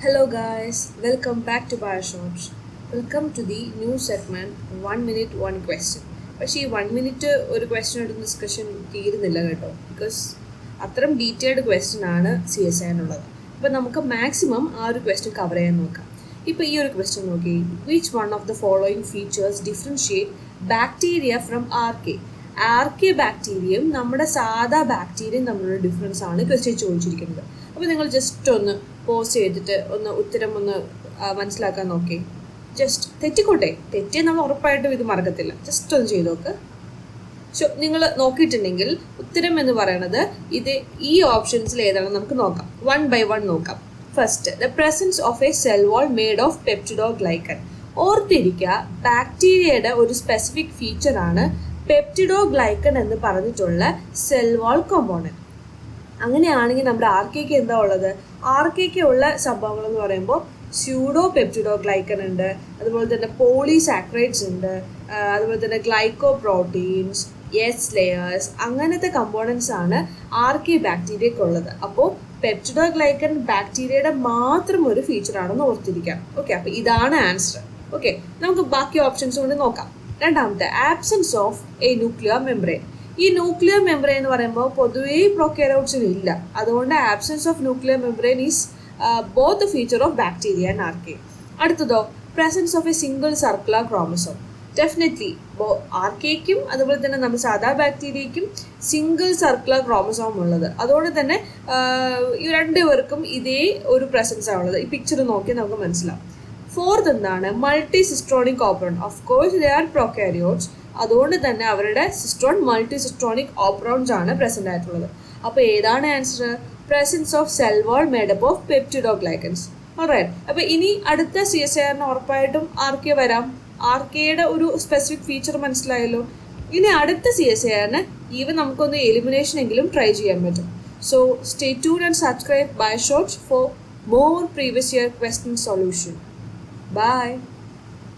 Hello guys, welcome back to BioShots. Welcome to the new segment 1 minute 1 question. പക്ഷേ ഈ 1 minute ഒരു question എടുത്ത് discussion തീരുന്നില്ല കേട്ടോ, ബിക്കോസ് അത്രയും ഡീറ്റെയിൽഡ് ക്വസ്റ്റ്യൻ ആണ് CSIനുള്ളത്. അപ്പോൾ നമുക്ക് മാക്സിമം ആ ഒരു ക്വസ്റ്റ്യൻ കവർ ചെയ്യാൻ നോക്കാം. ഇപ്പോൾ ഈ ഒരു ക്വസ്റ്റ്യൻ നോക്കി, which one of the following features differentiate bacteria from archaea ബാക്ടീരിയയും നമ്മുടെ സാധാ ബാക്ടീരിയയും തമ്മിലുള്ള ഡിഫറൻസ് ആണ് ക്വസ്റ്റ്യൻ ചോദിച്ചിരിക്കുന്നത്. അപ്പോൾ നിങ്ങൾ ജസ്റ്റ് ഒന്ന് പോസ് ചെയ്തിട്ട് ഒന്ന് ഉത്തരം ഒന്ന് മനസ്സിലാക്കാൻ നോക്കി. ജസ്റ്റ് തെറ്റിക്കോട്ടെ, തെറ്റിയെ നമ്മൾ ഉറപ്പായിട്ടും ഇത് മറക്കത്തില്ല. ജസ്റ്റ് ഒന്ന് ചെയ്ത് നോക്ക്. നിങ്ങൾ നോക്കിയിട്ടുണ്ടെങ്കിൽ ഉത്തരം എന്ന് പറയുന്നത് ഇത് ഈ ഓപ്ഷൻസിൽ ഏതാണെന്ന് നമുക്ക് നോക്കാം. 1 by 1 നോക്കാം. First, the presence of a cell wall made of peptidoglycan. ഓർത്തിരിക്കുക, ബാക്ടീരിയയുടെ ഒരു സ്പെസിഫിക് ഫീച്ചറാണ് പെപ്റ്റിഡോഗ്ലൈക്കൻ എന്ന് പറഞ്ഞിട്ടുള്ള സെൽ വാൾ കോമ്പോണൻറ്റ്. അങ്ങനെയാണെങ്കിൽ നമ്മുടെ ആർക്കേക്ക് എന്താ ഉള്ളത്? ആർക്കേക്ക് ഉള്ള സംഭവങ്ങൾ എന്ന് പറയുമ്പോൾ സ്യൂഡോ പെപ്റ്റിഡോഗ്ലൈക്കൻ ഉണ്ട്, അതുപോലെ തന്നെ പോളിസാക്രൈഡ്സ് ഉണ്ട്, അതുപോലെ തന്നെ ഗ്ലൈക്കോ പ്രോട്ടീൻസ്, എസ് ലെയേഴ്സ്, അങ്ങനത്തെ കമ്പോണൻസ് ആണ് ആർക്കെ ബാക്ടീരിയക്ക് ഉള്ളത്. അപ്പോൾ പെപ്റ്റിഡോഗ്ലൈക്കൻ ബാക്ടീരിയയുടെ മാത്രം ഒരു ഫീച്ചറാണെന്ന് ഓർത്തിരിക്കാം. ഓക്കെ, അപ്പോൾ ഇതാണ് ആൻസർ. ഓക്കെ, നമുക്ക് ബാക്കി ഓപ്ഷൻസ് കൊണ്ട് നോക്കാം. രണ്ടാമത്തെ, absence of a nuclear membrane. ഈ ന്യൂക്ലിയർ മെംബ്രെയിൻ എന്ന് പറയുമ്പോൾ പൊതുവേ പ്രൊക്കാരിയോട്സിന് ഇല്ല. അതുകൊണ്ട് absence of nuclear membrane is both the feature of bacteria and archaea. അടുത്തതോ, presence of a single circular chromosome. Definitely ആർക്കേക്കും അതുപോലെ തന്നെ നമ്മുടെ സാധാ ബാക്ടീരിയയ്ക്കും സിംഗിൾ സർക്കുലർ ക്രോമസോം ഉള്ളത്. അതുകൊണ്ട് തന്നെ ഈ രണ്ടുപേർക്കും ഇതേ ഒരു പ്രസൻസ് ആണുള്ളത്. ഈ പിക്ചർ നോക്കി നമുക്ക് മനസ്സിലാവും. ഫോർത്ത് എന്താണ്? Multi cistronic operon. Of course they are prokaryotes. അതുകൊണ്ട് തന്നെ അവരുടെ സിസ്ട്രോൺ മൾട്ടി സിസ്ട്രോണിക് ഓപ്പറോൺസ് ആണ് പ്രസന്റ് ആയിട്ടുള്ളത്. അപ്പോൾ ഏതാണ് answer? Presence of cell wall made up of peptidoglycans. Alright. അപ്പോൾ ഇനി അടുത്ത CSIറിന് ഉറപ്പായിട്ടും ആർക്കെ വരാം. ആർക്കെയുടെ ഒരു സ്പെസിഫിക് ഫീച്ചർ മനസ്സിലായല്ലോ. ഇനി അടുത്ത CSIറിന് ഈവൻ നമുക്കൊന്ന് എലിമിനേഷൻ എങ്കിലും ട്രൈ ചെയ്യാൻ പറ്റും. So stay tune and subscribe BioShots for more previous year question solution. Bye.